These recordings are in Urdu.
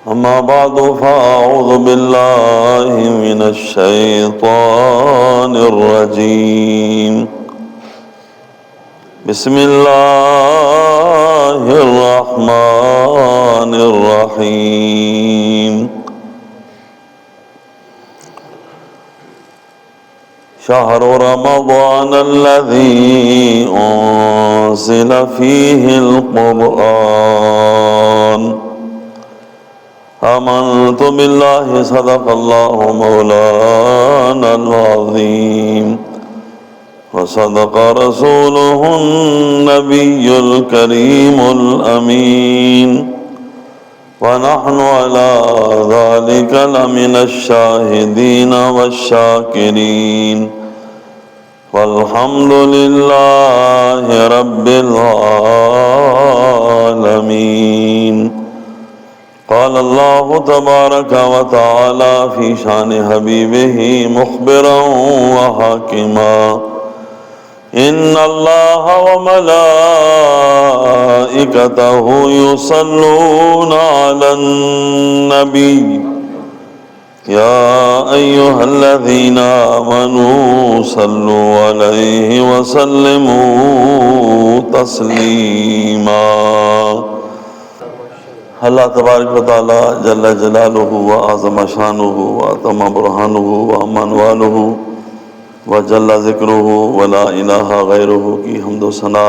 أما بعد فأعوذ بالله من الشيطان الرجيم. بسم الله الرحمن الرحيم. شهر رمضان الذي أنزل فيه القرآن آمنت بالله صدق الله مولانا العظيم وصدق رسوله النبي الكريم الأمين ونحن على ذلك لمن الشاهدين والشاكرين والحمد لله رب العالمين. قال الله تبارك وتعالى في شان حبيبه مخبرا وحاكما إن الله وملائكته يصلون على النبي يا أيها الذين آمنوا صلوا عليه وسلموا تسليما. اللہ تبارک و تعالی جل جلالہ و اعظم شانہ و اتم برہانہ و امان والہ و جل ذکرہ و لا الہ غیرہ کی حمد و ثنا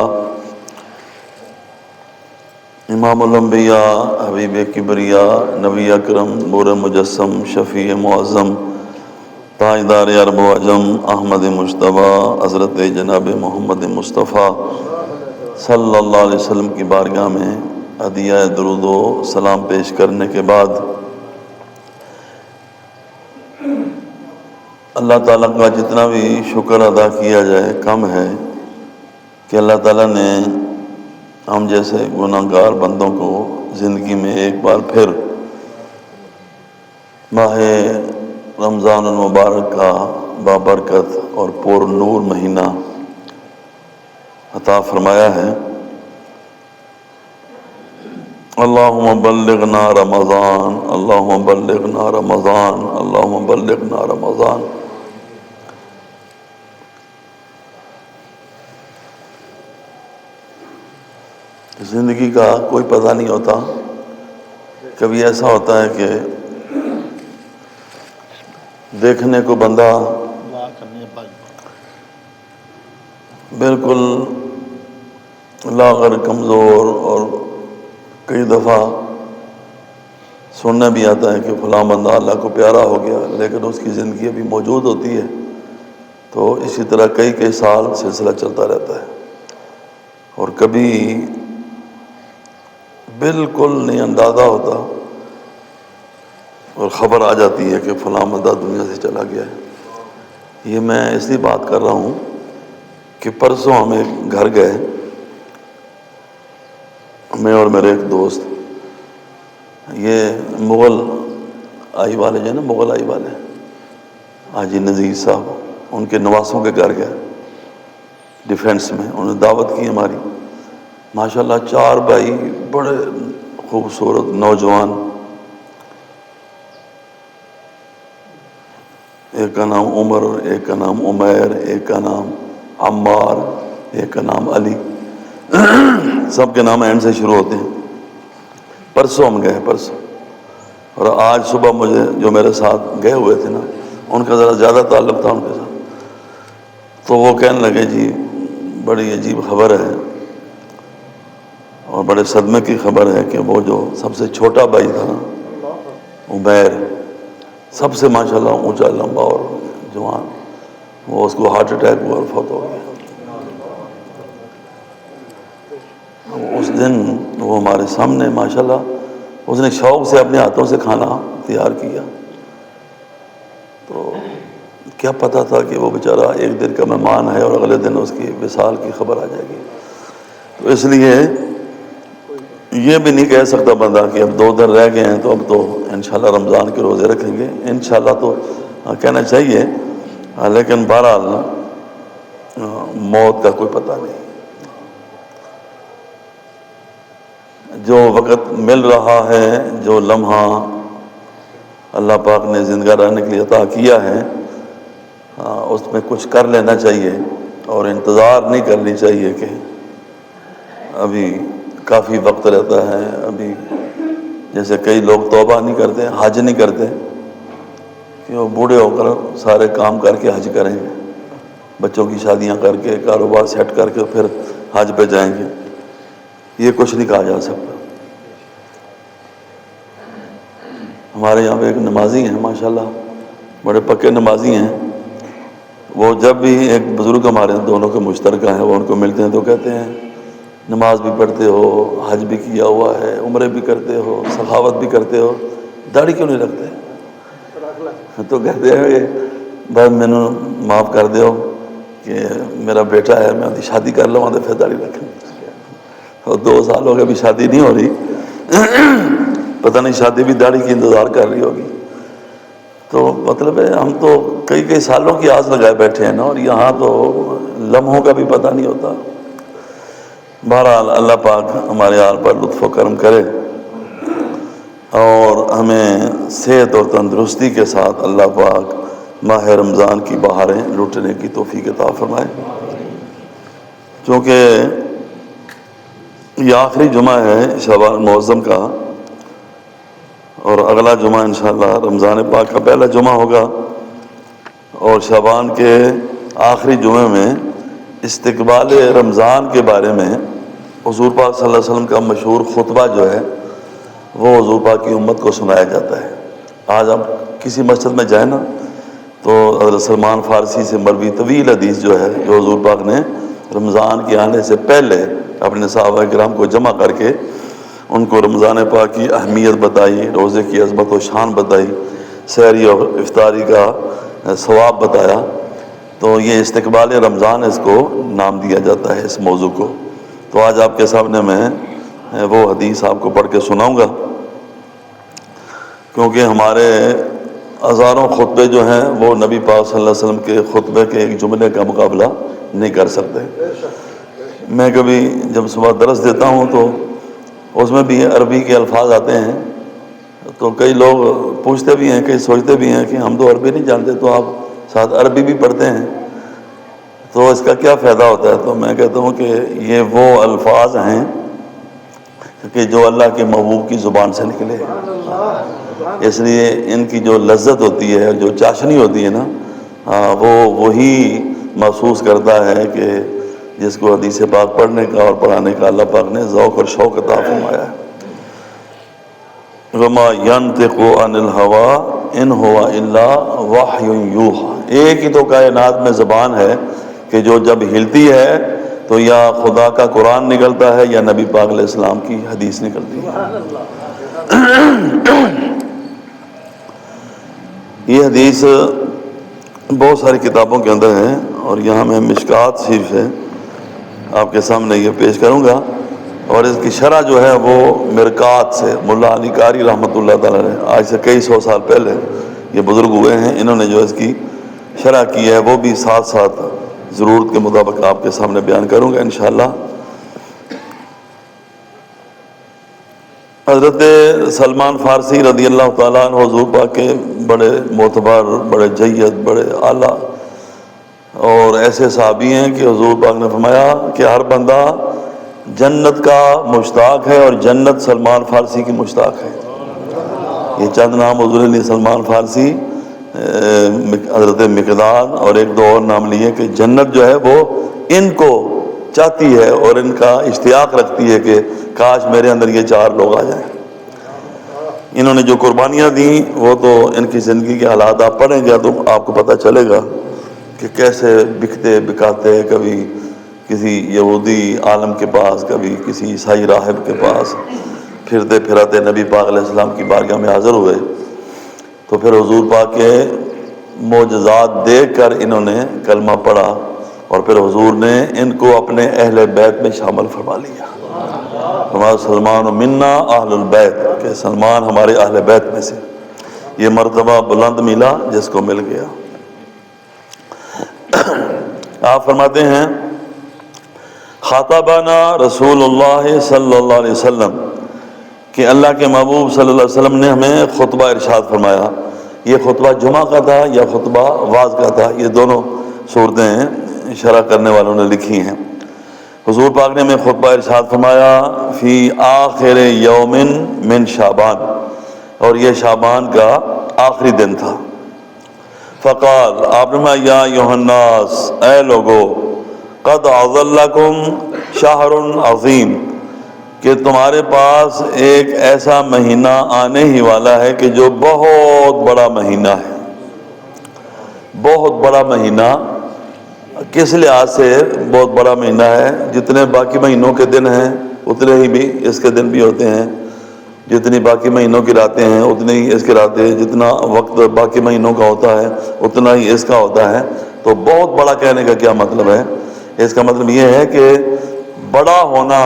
امام الانبیاء حبیب کبریاء نبی اکرم نور مجسم شفیع معظم تاجدار عرب و عجم احمد مجتبی حضرت جناب محمد مصطفیٰ صلی اللہ علیہ وسلم کی بارگاہ میں عدیہ درود و سلام پیش کرنے کے بعد اللہ تعالیٰ کا جتنا بھی شکر ادا کیا جائے کم ہے کہ اللہ تعالیٰ نے ہم جیسے گناہ گار بندوں کو زندگی میں ایک بار پھر ماہ رمضان المبارک کا بابرکت اور پر نور مہینہ عطا فرمایا ہے. اللہم بلغنا رمضان اللہم بلغنا رمضان اللہم بلغنا رمضان. زندگی کا کوئی پتہ نہیں ہوتا. کبھی ایسا ہوتا ہے کہ دیکھنے کو بندہ بالکل لاغر کمزور اور کئی دفعہ سننے بھی آتا ہے کہ فلاں بندہ اللہ کو پیارا ہو گیا لیکن اس کی زندگی ابھی موجود ہوتی ہے. تو اسی طرح کئی سال سلسلہ چلتا رہتا ہے اور کبھی بالکل نہیں اندازہ ہوتا اور خبر آ جاتی ہے کہ فلاں بندہ دنیا سے چلا گیا ہے. یہ میں اس لیے بات کر رہا ہوں کہ پرسوں ہم ایک گھر گئے، میں اور میرے ایک دوست، یہ مغل آئی والے جو ہیں نا، مغل آئی والے حاجی نذیر صاحب، ان کے نواسوں کے گھر گئے ڈیفینس میں. انہوں نے دعوت کی ہماری. ماشاءاللہ 4 بھائی بڑے خوبصورت نوجوان، ایک کا نام عمر، ایک کا نام عمیر، ایک کا نام عمار، ایک کا نام علی، سب کے نام اینڈ سے شروع ہوتے ہیں. پرسوں ہم گئے پرسوں، اور آج صبح مجھے جو میرے ساتھ گئے ہوئے تھے نا، ان کا ذرا زیادہ تعلق تھا ان کے ساتھ. تو وہ کہنے لگے جی بڑی عجیب خبر ہے اور بڑے صدمے کی خبر ہے کہ وہ جو سب سے چھوٹا بھائی تھا نا عمیر، سب سے ماشاءاللہ اونچا لمبا اور جوان، وہ اس کو ہارٹ اٹیک ہوا اور فوت ہو گیا. اس دن وہ ہمارے سامنے ماشاءاللہ اس نے شوق سے اپنے ہاتھوں سے کھانا تیار کیا. تو کیا پتہ تھا کہ وہ بیچارہ ایک دن کا مہمان ہے اور اگلے دن اس کی وصال کی خبر آ جائے گی. تو اس لیے یہ بھی نہیں کہہ سکتا بندہ کہ اب 2 دن رہ گئے ہیں تو اب تو انشاءاللہ رمضان کے روزے رکھیں گے. انشاءاللہ تو کہنا چاہیے، لیکن بہرحال موت کا کوئی پتہ نہیں. جو وقت مل رہا ہے، جو لمحہ اللہ پاک نے زندہ رہنے کے لیے عطا کیا ہے، اس میں کچھ کر لینا چاہیے اور انتظار نہیں کرنی چاہیے کہ ابھی کافی وقت رہتا ہے۔ ابھی جیسے کئی لوگ توبہ نہیں کرتے، حج نہیں کرتے کہ وہ بوڑھے ہو کر سارے کام کر کے حج کریں گے، بچوں کی شادیاں کر کے کاروبار سیٹ کر کے پھر حج پہ جائیں گے، یہ کچھ نہیں کہا جا سکتا۔ ہمارے یہاں پہ ایک نمازی ہیں ماشاءاللہ، بڑے پکے نمازی ہیں، وہ جب بھی ایک بزرگ ہمارے دونوں کے مشترکہ ہیں، وہ ان کو ملتے ہیں تو کہتے ہیں نماز بھی پڑھتے ہو، حج بھی کیا ہوا ہے، عمرے بھی کرتے ہو، سخاوت بھی کرتے ہو، داڑھی کیوں نہیں رکھتے؟ تو کہتے ہیں کہ بس مینو معاف کر دیو کہ میرا بیٹا ہے، میں شادی کر لوں تو پھر داڑھی رکھیں۔ اور 2 سال ہو گئے ابھی شادی نہیں ہو رہی، پتہ نہیں شادی بھی داڑھی کی انتظار کر رہی ہوگی۔ تو مطلب ہے ہم تو کئی سالوں کی آس لگائے بیٹھے ہیں نا، اور یہاں تو لمحوں کا بھی پتہ نہیں ہوتا۔ بہرحال اللہ پاک ہمارے حال پر لطف و کرم کرے اور ہمیں صحت اور تندرستی کے ساتھ اللہ پاک ماہ رمضان کی بہاریں لوٹنے کی توفیق عطا فرمائے۔ چونکہ یہ آخری جمعہ ہے شعبان معظم کا، اور اگلا جمعہ انشاءاللہ رمضان پاک کا پہلا جمعہ ہوگا، اور شعبان کے آخری جمعے میں استقبال رمضان کے بارے میں حضور پاک صلی اللہ علیہ وسلم کا مشہور خطبہ جو ہے وہ حضور پاک کی امت کو سنایا جاتا ہے۔ آج آپ کسی مسجد میں جائیں نا تو حضرت سلمان فارسی سے مروی طویل حدیث جو ہے، جو حضور پاک نے رمضان کے آنے سے پہلے اپنے صحابہ کرام کو جمع کر کے ان کو رمضان پاک کی اہمیت بتائی، روزے کی عظمت و شان بتائی، سحری اور افطاری کا ثواب بتایا، تو یہ استقبال رمضان اس کو نام دیا جاتا ہے، اس موضوع کو۔ تو آج آپ کے سامنے میں وہ حدیث آپ کو پڑھ کے سناؤں گا، کیونکہ ہمارے ہزاروں خطبے جو ہیں وہ نبی پاک صلی اللہ علیہ وسلم کے خطبے کے ایک جملے کا مقابلہ نہیں کر سکتے۔ میں کبھی جب صبح درس دیتا ہوں تو اس میں بھی عربی کے الفاظ آتے ہیں، تو کئی لوگ پوچھتے بھی ہیں، کئی سوچتے بھی ہیں کہ ہم تو عربی نہیں جانتے، تو آپ ساتھ عربی بھی پڑھتے ہیں تو اس کا کیا فائدہ ہوتا ہے؟ تو میں کہتا ہوں کہ یہ وہ الفاظ ہیں کہ جو اللہ کے محبوب کی زبان سے نکلے، اس لیے ان کی جو لذت ہوتی ہے، جو چاشنی ہوتی ہے نا، وہ وہی محسوس کرتا ہے کہ جس کو حدیث پاک پڑھنے کا اور پڑھانے کا اللہ پاک نے ذوق اور شوق عطا فرمایا ہے۔ وَمَا يَنطِقُ عَنِ الْهَوَىٰ إِنْ هُوَ إِلَّا وَحْيٌ يُوحَىٰ، ایک ہی تو کائنات میں زبان ہے کہ جو جب ہلتی ہے تو یا خدا کا قرآن نکلتا ہے یا نبی پاک علیہ السلام کی حدیث نکلتی ہے۔ یہ حدیث بہت ساری کتابوں کے اندر ہے، اور یہاں میں مشکات شریف ہے آپ کے سامنے یہ پیش کروں گا، اور اس کی شرح جو ہے وہ مرکات سے ملا علی قاری رحمۃ اللہ تعالیٰ نے، آج سے کئی 100 سال پہلے یہ بزرگ ہوئے ہیں، انہوں نے جو اس کی شرح کی ہے وہ بھی ساتھ ساتھ ضرورت کے مطابق آپ کے سامنے بیان کروں گا انشاءاللہ۔ حضرت سلمان فارسی رضی اللہ تعالیٰ عنہ حضور پاک کے بڑے معتبر، بڑے جید، بڑے اعلیٰ اور ایسے صحابی ہیں کہ حضور پاک نے فرمایا کہ ہر بندہ جنت کا مشتاق ہے اور جنت سلمان فارسی کی مشتاق ہے۔ یہ چند نام حضور علی سلمان فارسی، حضرت مقداد اور ایک دو اور نام لیے کہ جنت جو ہے وہ ان کو چاہتی ہے اور ان کا اشتیاق رکھتی ہے کہ کاش میرے اندر یہ 4 لوگ آ جائیں۔ انہوں نے جو قربانیاں دیں وہ تو ان کی زندگی کے حالات آپ پڑھیں گے تو آپ کو پتہ چلے گا کہ کیسے بکتے بکاتے، کبھی کسی یہودی عالم کے پاس، کبھی کسی عیسائی راہب کے پاس پھرتے پھراتے نبی پاک علیہ السلام کی بارگاہ میں حاضر ہوئے، تو پھر حضور پاک کے معجزات دیکھ کر انہوں نے کلمہ پڑھا، اور پھر حضور نے ان کو اپنے اہل بیت میں شامل فرما لیا۔ ہمارا سلمان منا اہل البیت، کہ سلمان ہمارے اہل بیت میں سے، یہ مرتبہ بلند ملا جس کو مل گیا۔ آپ فرماتے ہیں خاطبنا رسول اللہ صلی اللہ علیہ وسلم کہ اللہ کے محبوب صلی اللہ علیہ وسلم نے ہمیں خطبہ ارشاد فرمایا. یہ خطبہ جمعہ کا تھا یا خطبہ واعظ کا تھا، یہ دونوں صورتیں شرح کرنے والوں نے لکھی ہیں. حضور پاک نے ہمیں خطبہ ارشاد فرمایا فی آخر یوم من شعبان، اور یہ شعبان کا آخری دن تھا. فقال، آپ نے فرمایا یا ایھا الناس، اے لوگو، قد اظلکم شہر عظیم، کہ تمہارے پاس ایک ایسا مہینہ آنے ہی والا ہے کہ جو بہت بڑا مہینہ ہے. بہت بڑا مہینہ کس لحاظ سے بہت بڑا مہینہ ہے؟ جتنے باقی مہینوں کے دن ہیں اتنے ہی بھی اس کے دن بھی ہوتے ہیں، جتنی باقی مہینوں کی راتیں ہیں اتنی ہی اس کی راتیں، جتنا وقت باقی مہینوں کا ہوتا ہے اتنا ہی اس کا ہوتا ہے. تو بہت بڑا کہنے کا کیا مطلب ہے؟ اس کا مطلب یہ ہے کہ بڑا ہونا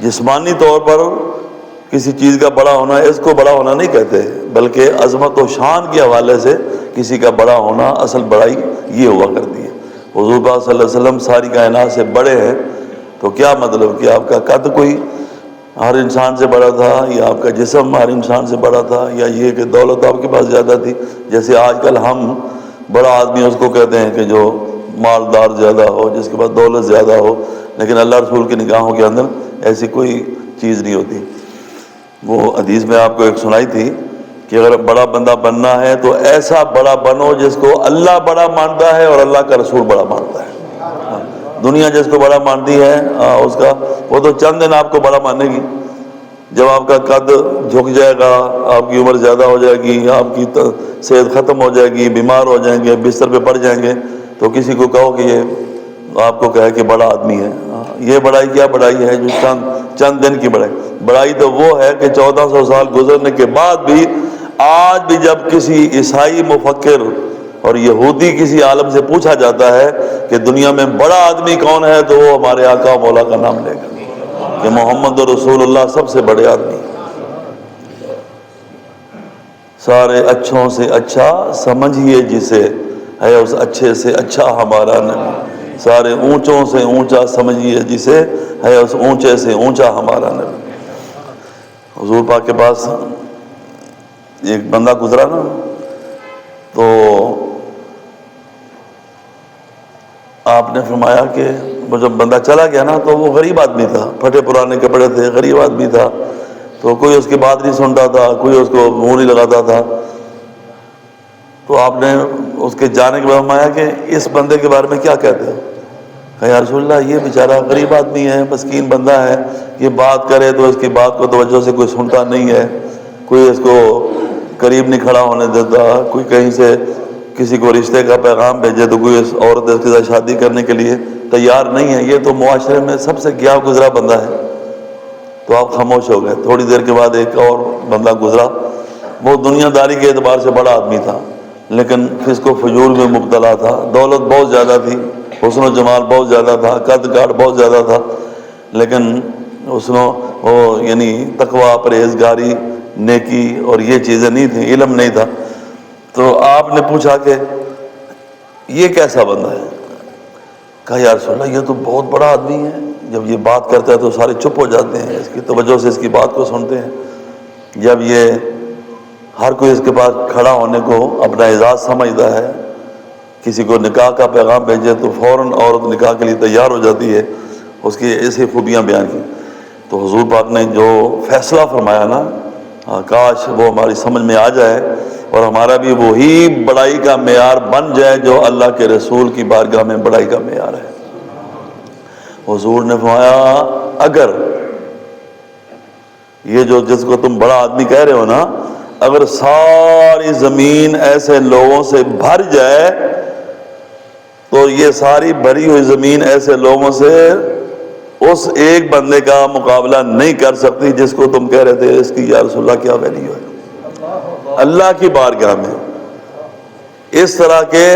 جسمانی طور پر کسی چیز کا بڑا ہونا، اس کو بڑا ہونا نہیں کہتے، بلکہ عظمت و شان کے حوالے سے کسی کا بڑا ہونا، اصل بڑائی یہ ہوا کرتی ہے. حضور پاک صلی اللہ علیہ وسلم ساری کائنات سے بڑے ہیں، تو کیا مطلب کہ آپ کا قد کوئی ہر انسان سے بڑا تھا، یا آپ کا جسم ہر انسان سے بڑا تھا، یا یہ کہ دولت آپ کے پاس زیادہ تھی؟ جیسے آج کل ہم بڑا آدمی اس کو کہتے ہیں کہ جو مالدار زیادہ ہو، جس کے پاس دولت زیادہ ہو، لیکن اللہ رسول کی نگاہوں کے اندر ایسی کوئی چیز نہیں ہوتی. وہ حدیث میں آپ کو ایک سنائی تھی کہ اگر بڑا بندہ بننا ہے تو ایسا بڑا بنو جس کو اللہ بڑا مانتا ہے اور اللہ کا رسول بڑا مانتا ہے. دنیا جس کو بڑا مانتی ہے اس کا وہ تو چند دن آپ کو بڑا مانے گی. جب آپ کا قد جھک جائے گا، آپ کی عمر زیادہ ہو جائے گی، آپ کی صحت ختم ہو جائے گی، بیمار ہو جائیں گے، بستر پہ پڑ جائیں گے، تو کسی کو کہو کہ یہ آپ کو کہے کہ بڑا آدمی ہے. یہ بڑائی کیا بڑائی ہے؟ جو چند دن کی بڑائی تو وہ ہے کہ 1400 سال گزرنے کے بعد بھی آج بھی جب کسی عیسائی مفکر اور یہودی کسی عالم سے پوچھا جاتا ہے کہ دنیا میں بڑا آدمی کون ہے، تو وہ ہمارے آقا مولا کا نام لے گا کہ محمد رسول اللہ سب سے بڑے آدمی. سارے اچھوں سے اچھا سمجھیے جسے، ہے اس اچھے سے اچھا ہمارا نبی. سارے اونچوں سے اونچا سمجھیے جسے، ہے اس اونچے سے اونچا ہمارا نبی. حضور پاک کے پاس ایک بندہ گزرا نا، تو آپ نے فرمایا کہ وہ جب بندہ چلا گیا نا تو وہ غریب آدمی تھا، پھٹے پرانے کپڑے تھے، غریب آدمی تھا، تو کوئی اس کی بات نہیں سنتا تھا، کوئی اس کو منہ نہیں لگاتا تھا. تو آپ نے اس کے جانے کے بعد فرمایا کہ اس بندے کے بارے میں کیا کہتے ہو؟ کہ یا رسول اللہ یہ بیچارہ غریب آدمی ہے، مسکین بندہ ہے، یہ بات کرے تو اس کی بات کو توجہ سے کوئی سنتا نہیں ہے، کوئی اس کو قریب نہیں کھڑا ہونے دیتا، کوئی کہیں سے کسی کو رشتے کا پیغام بھیجے تو کوئی اس عورت اس کے ساتھ شادی کرنے کے لیے تیار نہیں ہے، یہ تو معاشرے میں سب سے گیا گزرا بندہ ہے. تو آپ خاموش ہو گئے. تھوڑی دیر کے بعد ایک اور بندہ گزرا، وہ دنیا داری کے اعتبار سے بڑا آدمی تھا، لیکن فسق و فجور میں مبتلا تھا، دولت بہت زیادہ تھی، حسن و جمال بہت زیادہ تھا، قد کاٹ بہت زیادہ تھا، لیکن یعنی تقوی، پرہیزگاری، نیکی اور یہ چیزیں نہیں تھیں، علم نہیں تھا. تو آپ نے پوچھا کہ یہ کیسا بندہ ہے؟ کہا یا رسول اللہ یہ تو بہت بڑا آدمی ہے، جب یہ بات کرتا ہے تو سارے چپ ہو جاتے ہیں، اس کی توجہ سے اس کی بات کو سنتے ہیں. جب یہ ہر کوئی اس کے پاس کھڑا ہونے کو اپنا اعزاز سمجھتا ہے، کسی کو نکاح کا پیغام بھیجے تو فوراً عورت نکاح کے لیے تیار ہو جاتی ہے. اس کی ایسی خوبیاں بیان کی. تو حضور پاک نے جو فیصلہ فرمایا نا، کاش وہ ہماری سمجھ میں آ جائے اور ہمارا بھی وہی بڑائی کا معیار بن جائے جو اللہ کے رسول کی بارگاہ میں بڑائی کا معیار ہے. حضور نے فرمایا اگر یہ جو جس کو تم بڑا آدمی کہہ رہے ہو نا، اگر ساری زمین ایسے لوگوں سے بھر جائے تو یہ ساری بھری ہوئی زمین ایسے لوگوں سے اس ایک بندے کا مقابلہ نہیں کر سکتی جس کو تم کہہ رہے تھے اس کی یا رسول اللہ کیا ویلیو ہے. اللہ کی بارگاہ میں اس طرح کے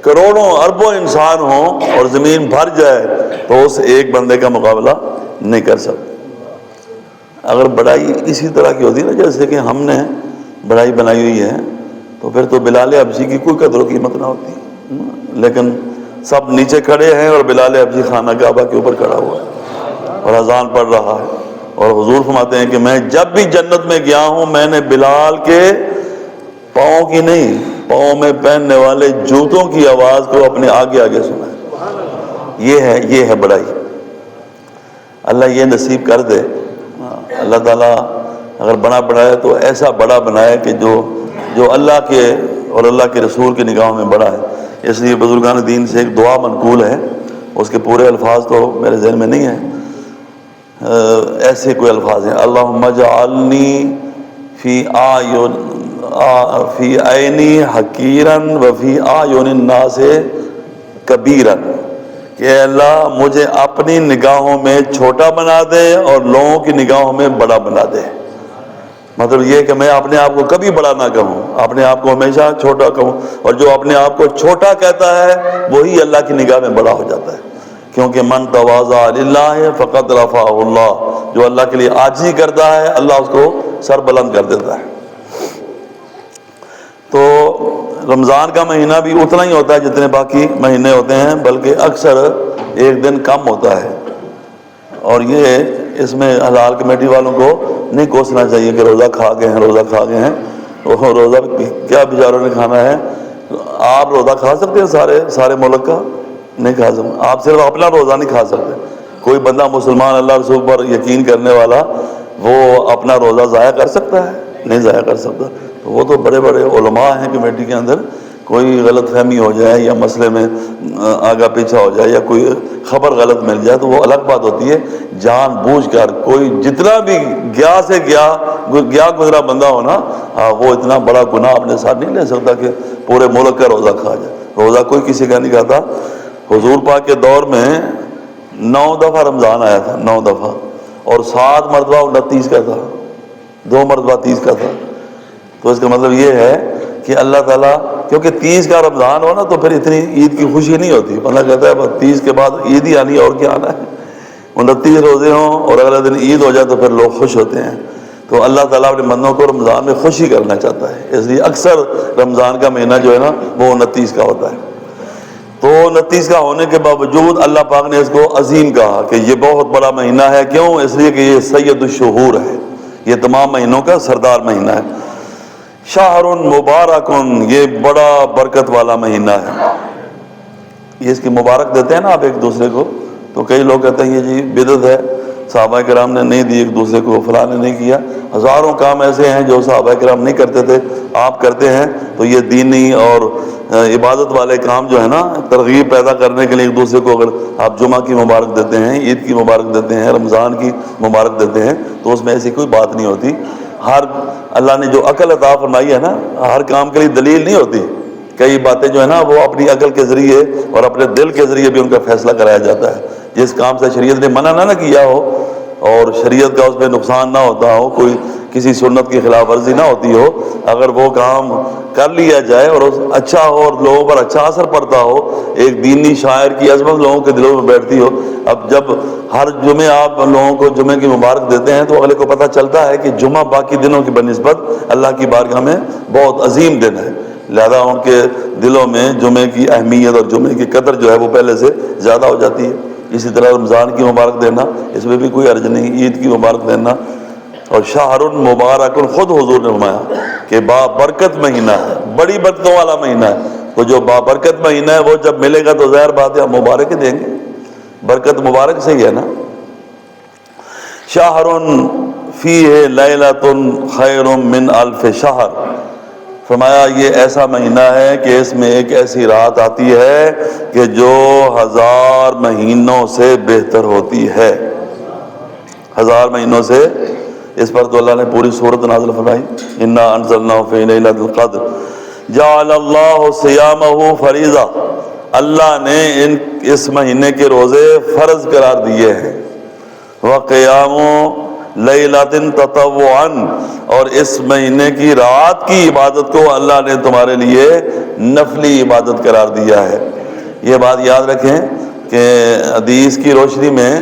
کروڑوں اربوں انسان ہوں اور زمین بھر جائے تو اس ایک بندے کا مقابلہ نہیں کر سکتے. اگر بڑائی اسی طرح کی ہوتی نا جیسے کہ ہم نے بڑائی بنائی ہوئی ہے تو پھر تو بلال حبشی کی کوئی قدر و قیمت نہ ہوتی، لیکن سب نیچے کھڑے ہیں اور بلال حبشی خانہ کعبہ کے اوپر کھڑا ہوا ہے اور اذان پڑھ رہا ہے. اور حضور فرماتے ہیں کہ میں جب بھی جنت میں گیا ہوں میں نے بلال کے پاؤں کی نہیں، پاؤں میں پہننے والے جوتوں کی آواز کو اپنے آگے آگے سنا ہے۔ یہ ہے بڑائی۔ اللہ یہ نصیب کر دے، اللہ تعالیٰ اگر بڑا بنائے تو ایسا بڑا بنائے کہ جو اللہ کے اور اللہ کے رسول کی نگاہوں میں بڑا ہے۔ اس لیے بزرگان دین سے ایک دعا منقول ہے، اس کے پورے الفاظ تو میرے ذہن میں نہیں ہیں، ایسے کوئی الفاظ ہیں: اللہم اجعلنی فی عینی حقیراً وفی اعین الناس کبیراً، کہ اے اللہ مجھے اپنی نگاہوں میں چھوٹا بنا دے اور لوگوں کی نگاہوں میں بڑا بنا دے۔ مطلب یہ کہ میں اپنے آپ کو کبھی بڑا نہ کہوں، اپنے آپ کو ہمیشہ چھوٹا کہوں، اور جو اپنے آپ کو چھوٹا کہتا ہے وہی اللہ کی نگاہ میں بڑا ہو جاتا ہے، کیونکہ من تواضع للہ فقد رفعہ اللہ، جو اللہ کے لیے عاجزی کرتا ہے اللہ اس کو سر بلند کر دیتا ہے۔ تو رمضان کا مہینہ بھی اتنا ہی ہوتا ہے جتنے باقی مہینے ہوتے ہیں، بلکہ اکثر ایک دن کم ہوتا ہے، اور یہ اس میں حلال کمیٹی والوں کو نہیں کوسنا چاہیے کہ روزہ کھا گئے ہیں، روزہ کھا گئے ہیں، وہ روزہ کیا بیچاروں نے کھانا ہے۔ آپ روزہ کھا سکتے ہیں سارے ملک کا؟ نہیں کھا سکتے۔ آپ صرف اپنا روزہ نہیں کھا سکتے۔ کوئی بندہ مسلمان اللہ رسول پر یقین کرنے والا وہ اپنا روزہ ضائع کر سکتا ہے؟ نہیں ضائع کر سکتا۔ تو وہ تو بڑے بڑے علماء ہیں کمیٹی کے اندر، کوئی غلط فہمی ہو جائے یا مسئلے میں آگا پیچھا ہو جائے یا کوئی خبر غلط مل جائے تو وہ الگ بات ہوتی ہے۔ جان بوجھ کر کوئی جتنا بھی گیا گزرا بندہ ہو نا، وہ اتنا بڑا گناہ اپنے ساتھ نہیں لے سکتا کہ پورے ملک کا روزہ کھا جائے۔ روزہ کوئی کسی کا نہیں کھاتا۔ حضور پاک کے دور میں 9 دفعہ رمضان آیا تھا، 9 دفعہ، اور 7 مرتبہ 29 کا تھا، 2 مرتبہ 30 کا تھا۔ تو اس کا مطلب یہ ہے کہ اللہ تعالیٰ، کیونکہ 30 کا رمضان ہو نا تو پھر اتنی عید کی خوشی نہیں ہوتی، بندہ کہتا ہے 30 کے بعد عید ہی آنی ہے اور کیا آنا ہے۔ 29 روزے ہوں اور اگلے دن عید ہو جائے تو پھر لوگ خوش ہوتے ہیں۔ تو اللہ تعالیٰ اپنے بندوں کو رمضان میں خوشی کرنا چاہتا ہے، اس لیے اکثر رمضان کا مہینہ جو ہے نا وہ 29 کا ہوتا ہے۔ تو 29 کا ہونے کے باوجود اللہ پاک نے اس کو عظیم کہا کہ یہ بہت بڑا مہینہ ہے۔ کیوں؟ اس لیے کہ یہ سید الشہور ہے، یہ تمام مہینوں کا سردار مہینہ ہے۔ شہر مبارک، یہ بڑا برکت والا مہینہ ہے۔ یہ اس کی مبارک دیتے ہیں نا آپ ایک دوسرے کو، تو کئی لوگ کہتے ہیں یہ جی بدعت ہے، صحابہ کرام نے نہیں دی ایک دوسرے کو، فلاں نے نہیں کیا۔ ہزاروں کام ایسے ہیں جو صحابہ کرام نہیں کرتے تھے، آپ کرتے ہیں، تو یہ دینی اور عبادت والے کام جو ہے نا، ترغیب پیدا کرنے کے لیے ایک دوسرے کو اگر آپ جمعہ کی مبارک دیتے ہیں، عید کی مبارک دیتے ہیں، رمضان کی مبارک دیتے ہیں، تو اس میں ایسی کوئی بات نہیں ہوتی۔ اللہ نے جو عقل عطا فرمائی ہے نا، ہر کام کے لیے دلیل نہیں ہوتی، کئی باتیں جو ہے نا وہ اپنی عقل کے ذریعے اور اپنے دل کے ذریعے بھی ان کا فیصلہ کرایا جاتا ہے۔ جس کام سے شریعت نے منع نہ کیا ہو اور شریعت کا اس میں نقصان نہ ہوتا ہو، کوئی کسی سنت کی خلاف ورزی نہ ہوتی ہو، اگر وہ کام کر لیا جائے اور اچھا ہو اور لوگوں پر اچھا اثر پڑتا ہو، ایک دینی شاعر کی عظمت لوگوں کے دلوں میں بیٹھتی ہو۔ اب جب ہر جمعے آپ لوگوں کو جمعے کی مبارک دیتے ہیں تو اگلے کو پتہ چلتا ہے کہ جمعہ باقی دنوں کی بنسبت اللہ کی بارگاہ میں بہت عظیم دن ہے، لہذا ان کے دلوں میں جمعے کی اہمیت اور جمعے کی قدر جو ہے وہ پہلے سے زیادہ ہو جاتی ہے۔ اسی طرح رمضان کی مبارک دینا، اس میں بھی کوئی حرج نہیں، عید کی مبارک دینا۔ اور شہر مبارک، خود حضور نے فرمایا کہ بابرکت مہینہ ہے، بڑی برکتوں والا مہینہ ہے۔ تو جو بابرکت مہینہ ہے وہ جب ملے گا تو ظاہر بات ہے ہم مبارک ہی دیں گے، برکت مبارک سے ہی ہے نا۔ شہر فیہ لیلۃ خیر من الف شہر، فرمایا یہ ایسا مہینہ ہے کہ اس میں ایک ایسی رات آتی ہے کہ جو 1000 مہینوں سے بہتر ہوتی ہے، 1000 مہینوں سے۔ اس پر تو اللہ نے پوری سورت نازل فرمائی، انا انزلناہ فی لیلۃ القدر جعل اللہ صیامہ فریضہ، اللہ نے اس مہینے کے روزے فرض قرار دیے ہیں۔ وقیام لیلۃ تطوعا، اور اس مہینے کی رات کی عبادت کو اللہ نے تمہارے لیے نفلی عبادت قرار دیا ہے۔ یہ بات یاد رکھیں کہ حدیث کی روشنی میں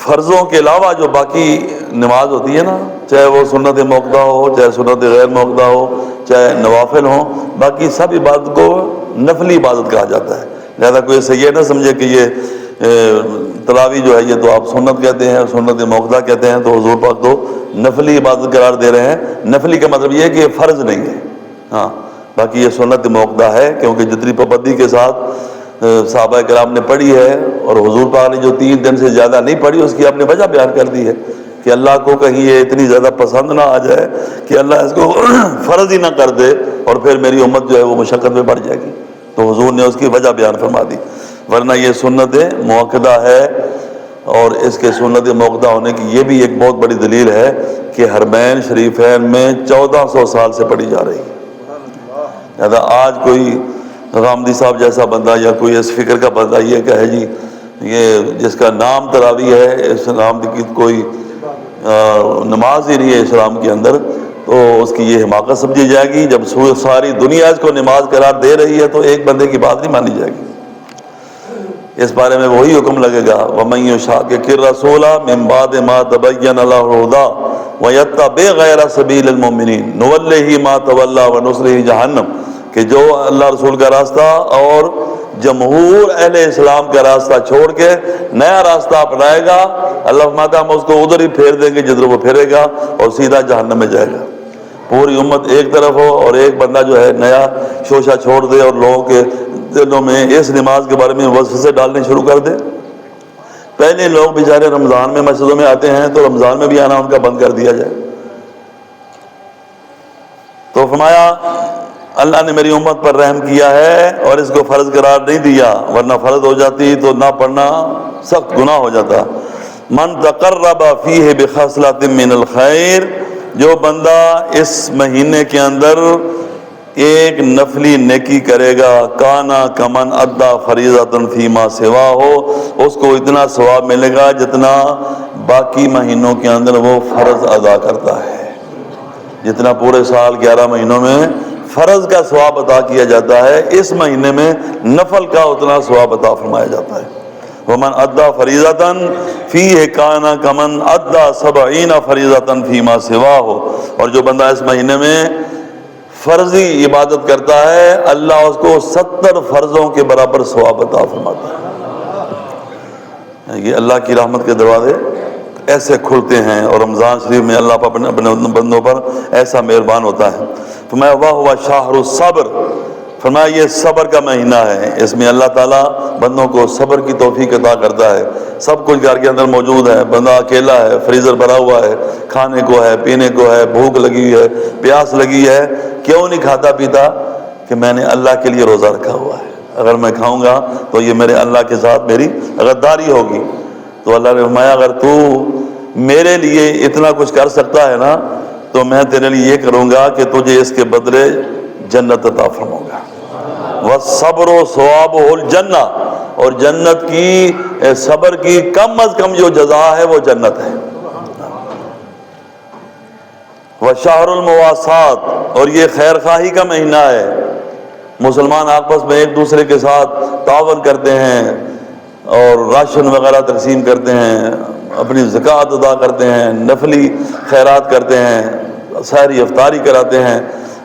فرضوں کے علاوہ جو باقی نماز ہوتی ہے نا، چاہے وہ سنت موقدہ ہو، چاہے سنت غیر موقدہ ہو، چاہے نوافل ہوں، باقی سب عبادت کو نفلی عبادت کہا جاتا ہے۔ لہذا کوئی ایسے یہ نہ سمجھے کہ یہ تراویح جو ہے یہ تو آپ سنت کہتے ہیں، سنت موقدہ کہتے ہیں، تو حضور پاک تو نفلی عبادت قرار دے رہے ہیں۔ نفلی کا مطلب یہ ہے کہ فرض نہیں ہے، ہاں باقی یہ سنت موقدہ ہے، کیونکہ جتنی پابندی کے ساتھ صحابہ کرام نے پڑھی ہے، اور حضور پاک نے جو 3 دن سے زیادہ نہیں پڑھی اس کی آپ نے وجہ بیان کر دی ہے کہ اللہ کو کہیں یہ اتنی زیادہ پسند نہ آ جائے کہ اللہ اس کو فرض ہی نہ کر دے اور پھر میری امت جو ہے وہ مشقت میں پڑ جائے گی، تو حضور نے اس کی وجہ بیان فرما دی۔ ورنہ یہ سنت موقدہ ہے، اور اس کے سنت موقدہ ہونے کی یہ بھی ایک بہت بڑی دلیل ہے کہ حرمین شریفین میں 1400 سال سے پڑھی جا رہی ہے۔ لہذا آج کوئی غامدی صاحب جیسا بندہ یا کوئی اس فکر کا بندہ یہ کہے جی یہ جس کا نام تراویح ہے، اسلام کی کوئی نماز ہی نہیں ہے اسلام کے اندر، تو اس کی یہ حماقت سمجھی جائے گی۔ جب ساری دنیا اس کو نماز قرار دے رہی ہے تو ایک بندے کی بات نہیں مانی جائے گی۔ اس بارے میں وہی حکم لگے گا، وَمَن يُشَاقِقِ الرَّسُولَ مِن بَعْدِ مَا تَبَيَّنَ لَهُ الْهُدَىٰ وَيَتَّبِعْ غَيْرَ سَبِيلِ الْمُؤْمِنِينَ نُوَلِّهِ مَا تَوَلَّىٰ وَنُصْلِهِ جَهَنَّمَ، کہ جو اللہ رسول کا راستہ اور جمہور اہل اسلام کا راستہ چھوڑ کے نیا راستہ اپنائے گا، اللہ فرماتا ہے ہم اس کو ادھر ہی پھیر دیں گے جدھر وہ پھرے گا، اور سیدھا جہنم میں جائے گا۔ پوری امت ایک طرف ہو اور ایک بندہ جو ہے نیا شوشہ چھوڑ دے اور لوگوں کے دلوں میں اس نماز کے بارے میں وسوسے ڈالنے شروع کر دے۔ پہلے لوگ بیچارے رمضان میں مسجدوں میں آتے ہیں تو رمضان میں بھی آنا ان کا بند کر دیا جائے۔ تو فرمایا اللہ نے میری امت پر رحم کیا ہے اور اس کو فرض قرار نہیں دیا، ورنہ فرض ہو جاتی تو نہ پڑھنا سخت گناہ ہو جاتا۔ من تقرب فیہ بخصلۃ من الخیر، جو بندہ اس مہینے کے اندر ایک نفلی نیکی کرے گا، کانا کمن ادا فریضۃ فیما سوا ہو، اس کو اتنا ثواب ملے گا جتنا باقی مہینوں کے اندر وہ فرض ادا کرتا ہے۔ جتنا پورے سال 11 مہینوں میں فرض کا ثواب عطا کیا جاتا ہے، اس مہینے میں نفل کا اتنا ثواب عطا فرمایا جاتا ہے۔ ومن ادا فریضۃ فیہ کانا کمن ادا 70 فریضۃ فیما سوا ہو، اور جو بندہ اس مہینے میں فرضی عبادت کرتا ہے اللہ اس کو 70 فرضوں کے برابر ثواب عطا فرماتا ہے۔ یہ اللہ کی رحمت کے دروازے ایسے کھلتے ہیں، اور رمضان شریف میں اللہ اپنے بندوں پر ایسا مہربان ہوتا ہے۔ فرمایا واہ شہر الصبر، فرمایا یہ صبر کا مہینہ ہے، اس میں اللہ تعالیٰ بندوں کو صبر کی توفیق عطا کرتا ہے۔ سب کچھ گھر کے اندر موجود ہے، بندہ اکیلا ہے، فریزر بھرا ہوا ہے، کھانے کو ہے، پینے کو ہے، بھوک لگی ہے، پیاس لگی ہے، کیوں نہیں کھاتا پیتا؟ کہ میں نے اللہ کے لیے روزہ رکھا ہوا ہے، اگر میں کھاؤں گا تو یہ میرے اللہ کے ساتھ میری غداری ہوگی۔ تو اللہ نے فرمایا اگر تو میرے لیے اتنا کچھ کر سکتا ہے نا تو میں تیرے لیے یہ کروں گا کہ تجھے اس کے بدلے جنت عطا فرماؤں گا۔ وَالصَّبْرُ ثَوَابُهُ الْجَنَّةُ، اور جنت کی صبر کی کم از کم جو جزا ہے وہ جنت ہے۔ وَشَهْرُ الْمُوَاسَاةِ، اور یہ خیر خواہی کا مہینہ ہے، مسلمان آپس میں ایک دوسرے کے ساتھ تعاون کرتے ہیں اور راشن وغیرہ تقسیم کرتے ہیں، اپنی زکوٰۃ ادا کرتے ہیں، نفلی خیرات کرتے ہیں، سحری افطاری کراتے ہیں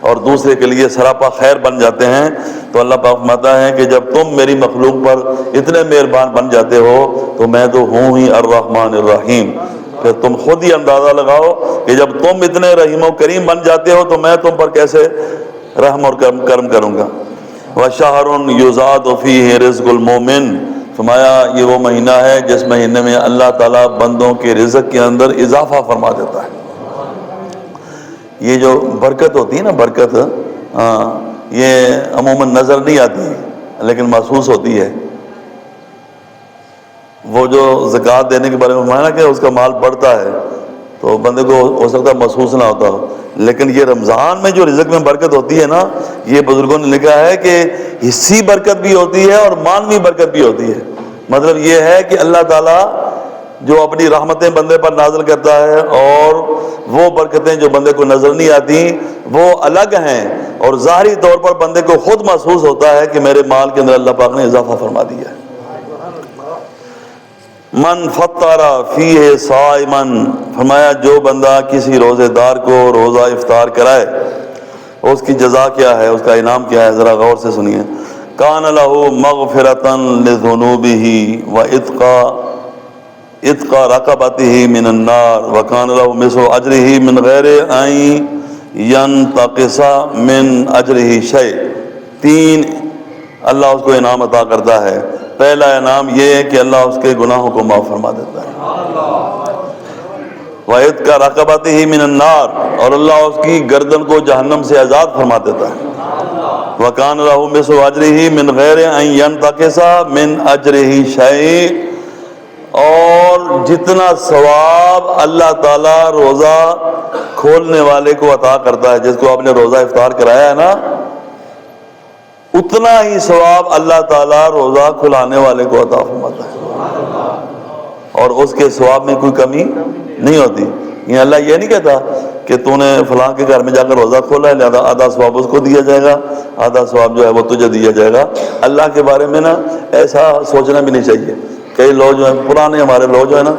اور دوسرے کے لیے سراپا خیر بن جاتے ہیں۔ تو اللہ پاک فرماتا ہے کہ جب تم میری مخلوق پر اتنے مہربان بن جاتے ہو تو میں تو ہوں ہی الرحمن الرحیم، پھر تم خود ہی اندازہ لگاؤ کہ جب تم اتنے رحیم و کریم بن جاتے ہو تو میں تم پر کیسے رحم اور کرم کروں گا۔ وَشَهْرٌ يُزَادُ فِيهِ رِزْقُ الْمُؤْمِنِ، فرمایا یہ وہ مہینہ ہے جس مہینے میں اللہ تعالیٰ بندوں کے رزق کے اندر اضافہ فرما دیتا ہے۔ یہ جو برکت ہوتی ہے نا، برکت یہ عموماً نظر نہیں آتی لیکن محسوس ہوتی ہے۔ وہ جو زکوٰۃ دینے کے بارے میں فرمایا نا کہ اس کا مال بڑھتا ہے تو بندے کو ہو سکتا ہے محسوس نہ ہوتا ہو، لیکن یہ رمضان میں جو رزق میں برکت ہوتی ہے نا، یہ بزرگوں نے لکھا ہے کہ حصی برکت بھی ہوتی ہے اور مانوی برکت بھی ہوتی ہے۔ مطلب یہ ہے کہ اللہ تعالیٰ جو اپنی رحمتیں بندے پر نازل کرتا ہے اور وہ برکتیں جو بندے کو نظر نہیں آتی وہ الگ ہیں، اور ظاہری طور پر بندے کو خود محسوس ہوتا ہے کہ میرے مال کے اندر اللہ پاک نے اضافہ فرما دیا ہے۔ من فطر فیہ صائما، فرمایا جو بندہ کسی روزے دار کو روزہ افطار کرائے، اس کی جزا کیا ہے، اس کا انعام کیا ہے، ذرا غور سے سنیے۔ کان لہ مغفرۃ لذنوبہ وعتق رقبتہ من النار وکان لہ مثل اجرہ من غیر ان ینتقص من اجرہ شیء۔ 3 اللہ اس کو انعام عطا کرتا ہے۔ پہلا انعام یہ ہے کہ اللہ اس کے گناہوں کو معاف فرما دیتا ہے، وعتق رقبتہ من النار، اور اللہ اس کی گردن کو جہنم سے آزاد فرما دیتا ہے، وَكَانَ لَهُ مِثْلُ أَجْرِهِ مِنْ غَيْرِ أَنْ يَنْتَقِصَ مِنْ أَجْرِهِ شَيْءٍ۔ اور جتنا ثواب اللہ تعالیٰ روزہ کھولنے والے کو عطا کرتا ہے، جس کو آپ نے روزہ افطار کرایا ہے نا، اتنا ہی ثواب اللہ تعالیٰ روزہ کھلانے والے کو عطا فرماتا ہے، اور اس کے ثواب میں کوئی کمی نہیں ہوتی۔ یہ اللہ یہ نہیں کہتا کہ تو نے فلاں کے گھر میں جا کر روزہ کھولا ہے لہذا آدھا ثواب اس کو دیا جائے گا، آدھا ثواب جو ہے وہ تجھے دیا جائے گا۔ اللہ کے بارے میں نا ایسا سوچنا بھی نہیں چاہیے۔ کئی لوگ جو ہیں، پرانے ہمارے لوگ جو ہے نا،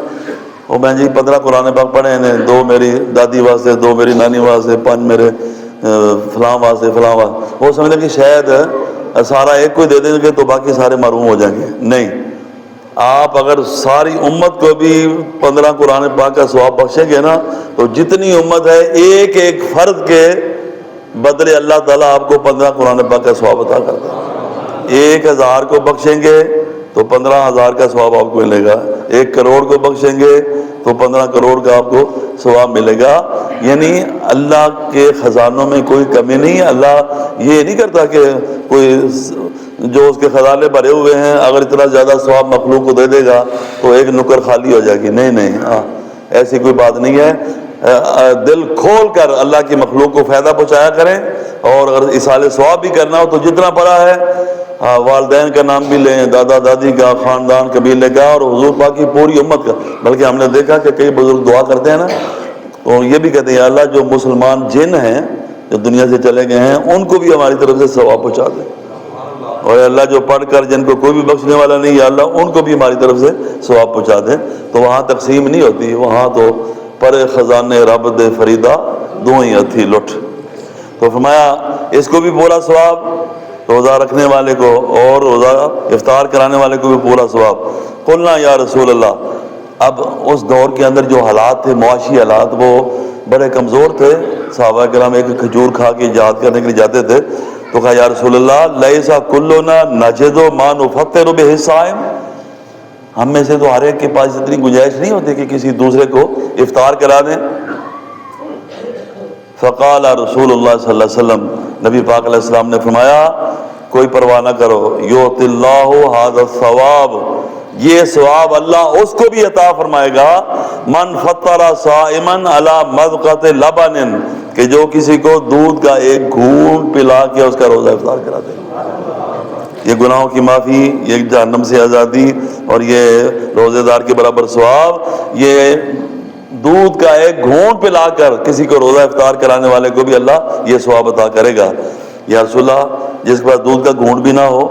وہ میں جی 15 قرآن پاک پڑھے ہیں، 2 میری دادی واسطے، 2 میری نانی واسطے، 5 میرے فلاں واسطے فلاں واسطے، وہ سمجھتے کہ شاید سارا ایک کو دے دیں گے تو باقی سارے محروم ہو جائیں گے۔ نہیں، آپ اگر ساری امت کو بھی 15 قرآن پاک کا ثواب بخشیں گے نا، تو جتنی امت ہے ایک ایک فرد کے بدلے اللہ تعالیٰ آپ کو 15 قرآن پاک کا ثواب عطا کرتا ہے۔ 1000 کو بخشیں گے تو 15,000 کا ثواب آپ کو ملے گا، 1 کروڑ کو بخشیں گے تو 15 کروڑ کا آپ کو ثواب ملے گا۔ یعنی اللہ کے خزانوں میں کوئی کمی نہیں ہے۔ اللہ یہ نہیں کرتا کہ کوئی جو اس کے خزانے بھرے ہوئے ہیں اگر اتنا زیادہ ثواب مخلوق کو دے دے گا تو ایک نکر خالی ہو جائے گی۔ نہیں، ایسی کوئی بات نہیں ہے۔ دل کھول کر اللہ کی مخلوق کو فائدہ پہنچایا کریں، اور اگر اصال ثواب بھی کرنا ہو تو جتنا پڑا ہے، والدین کا نام بھی لیں، دادا دادی کا، خاندان قبیلے کا، اور حضور پاک کی پوری امت کا۔ بلکہ ہم نے دیکھا کہ کئی بزرگ دعا کرتے ہیں نا، تو یہ بھی کہتے ہیں یا اللہ جو مسلمان جن ہیں جو دنیا سے چلے گئے ہیں ان کو بھی ہماری طرف سے ثواب پہنچا دیں، اور اللہ جو پڑھ کر جن کو کوئی بھی بخشنے والا نہیں، یا اللہ ان کو بھی ہماری طرف سے ثواب پہنچا دیں۔ تو وہاں تقسیم نہیں ہوتی، وہاں تو پر خزانے رب دے فریدا دو ہی ہتھی لٹ۔ تو فرمایا اس کو بھی پورا ثواب، روزہ رکھنے والے کو اور روزہ افطار کرانے والے کو بھی پورا ثواب۔ قلنا یا رسول اللہ، اب اس دور کے اندر جو حالات تھے، معاشی حالات، وہ بڑے کمزور تھے۔ صحابہ کرام ایک کھجور کھا کے جہاد کرنے کے لیے جاتے تھے، تو کہا یا رسول اللہ لیسا کلنا نجد ما نفطر بہ الصائم، ہم میں سے تو ہر ایک کے پاس اتنی گنجائش نہیں ہوتی کہ کسی دوسرے کو افطار کرا دیں۔ فقال رسول اللہ صلی اللہ علیہ وسلم، نبی پاک علیہ السلام نے فرمایا کوئی پرواہ نہ کرو، یؤتی اللہ ھذا الثواب، یہ ثواب اللہ اس کو بھی عطا فرمائے گا، من فطر صائما علی مذقۃ لبن، کہ جو کسی کو دودھ کا ایک گھونٹ پلا کے اس کا روزہ افطار کرا دے۔ یہ گناہوں کی معافی، یہ جہنم سے آزادی، اور یہ روزے دار کے برابر ثواب، یہ دودھ کا ایک گھونٹ پلا کر کسی کو روزہ افطار کرانے والے کو بھی اللہ یہ ثواب عطا کرے گا۔ یا رسول اللہ جس کے پاس دودھ کا گھونٹ بھی نہ ہو،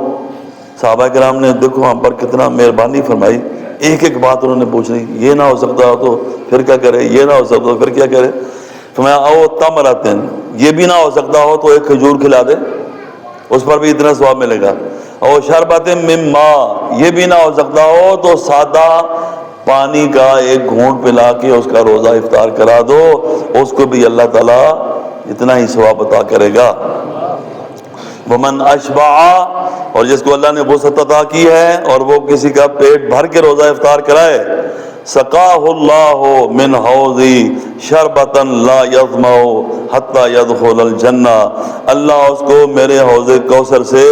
صحابہ کرام نے دیکھو ہم پر کتنا مہربانی فرمائی، ایک ایک بات انہوں نے پوچھنی، یہ نہ ہو سکتا ہو تو پھر کیا کرے، یہ نہ ہو سکتا ہو پھر کیا کرے۔ فرمایا او تمرتن، یہ بھی نہ ہو سکتا ہو تو ایک کھجور کھلا دے، اس پر بھی اتنا ثواب ملے گا۔ او شربت من ماء، یہ بھی نہ ہو سکتا ہو تو سادہ پانی کا ایک گھونٹ پلا کے اس کا روزہ افطار کرا دو، اس کو بھی اللہ تعالیٰ اتنا ہی ثواب عطا کرے گا۔ ومن اشبع، اور جس کو اللہ نے وسعت عطا کی ہے اور وہ کسی کا پیٹ بھر کے روزہ افطار کرائے، سقاہ اللہ من حوضی شربتا لا یظمأ حتی یدخل الجنہ، اللہ اس کو میرے حوض کوثر سے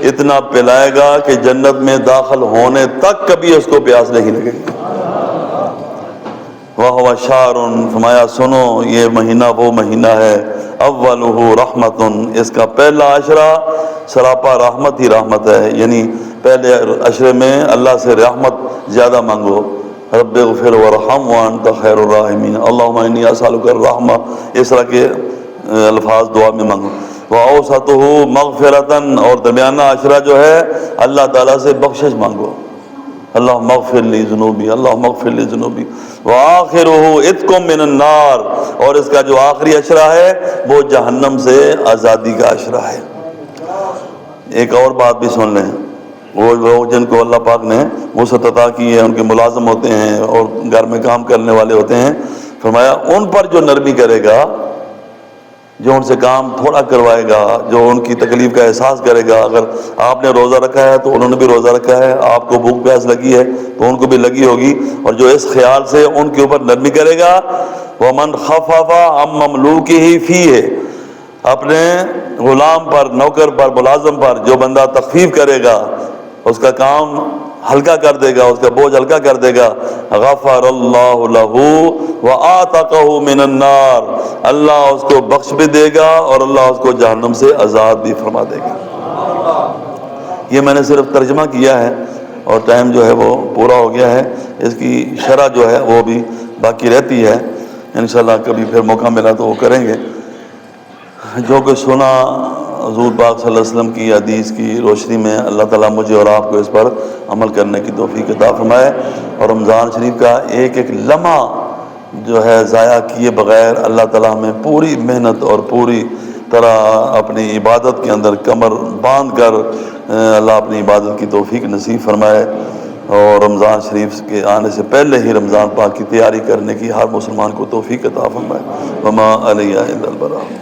اتنا پلائے گا کہ جنت میں داخل ہونے تک کبھی اس کو پیاس نہیں لگے گی۔ وَهُوَ شَهْرٌ، فرمایا سنو یہ مہینہ وہ مہینہ ہے، اولہ رحمت، اس کا پہلا عشرہ سراپا رحمت ہی رحمت ہے، یعنی پہلے عشرے میں اللہ سے رحمت زیادہ مانگو، رب اغفر ورحم وانت خیر الراحمین، اللہم انی اسألک الرحمہ، اس طرح کے الفاظ دعا میں مانگو۔ وَأَوْسَطُهُ مغفرۃ، اور درمیانہ عشرہ جو ہے اللہ تعالیٰ سے بخشش مانگو، اللہم اغفر لی ذنوبی، اللہم اغفر لی ذنوبی۔ وآخرہ عتق من النار، اور اس کا جو آخری عشرہ ہے وہ جہنم سے آزادی کا عشرہ ہے۔ ایک اور بات بھی سن لیں، وہ لوگ جن کو اللہ پاک نے وسعت عطا کی ہے، ان کے ملازم ہوتے ہیں اور گھر میں کام کرنے والے ہوتے ہیں، فرمایا ان پر جو نرمی کرے گا، جو ان سے کام تھوڑا کروائے گا، جو ان کی تکلیف کا احساس کرے گا، اگر آپ نے روزہ رکھا ہے تو انہوں نے بھی روزہ رکھا ہے، آپ کو بھوک پیاس لگی ہے تو ان کو بھی لگی ہوگی، اور جو اس خیال سے ان کے اوپر نرمی کرے گا، وَمَنْ خَفَّفَ عَنْ مَمْلُوكِهِ فِيهِ، اپنے غلام پر، نوکر پر، ملازم پر جو بندہ تخفیف کرے گا، اس کا کام ہلکا کر دے گا، اس کا بوجھ ہلکا کر دے گا، غفر اللہ لہ وآتقہ من النار، اللہ اس کو بخش بھی دے گا اور اللہ اس کو جہنم سے آزاد بھی فرما دے گا۔ یہ میں نے صرف ترجمہ کیا ہے اور ٹائم جو ہے وہ پورا ہو گیا ہے، اس کی شرح جو ہے وہ بھی باقی رہتی ہے، انشاءاللہ کبھی پھر موقع ملا تو وہ کریں گے۔ جو کچھ سنا حضور پاک صلی اللہ علیہ وسلم کی حدیث کی روشنی میں، اللہ تعالیٰ مجھے اور آپ کو اس پر عمل کرنے کی توفیق عطا فرمائے، اور رمضان شریف کا ایک ایک لمحہ جو ہے ضائع کیے بغیر اللہ تعالیٰ ہمیں پوری محنت اور پوری طرح اپنی عبادت کے اندر کمر باندھ کر اللہ اپنی عبادت کی توفیق نصیب فرمائے، اور رمضان شریف کے آنے سے پہلے ہی رمضان پاک کی تیاری کرنے کی ہر مسلمان کو توفیق عطا فرمائے۔ وما علیہ الا البلاغ۔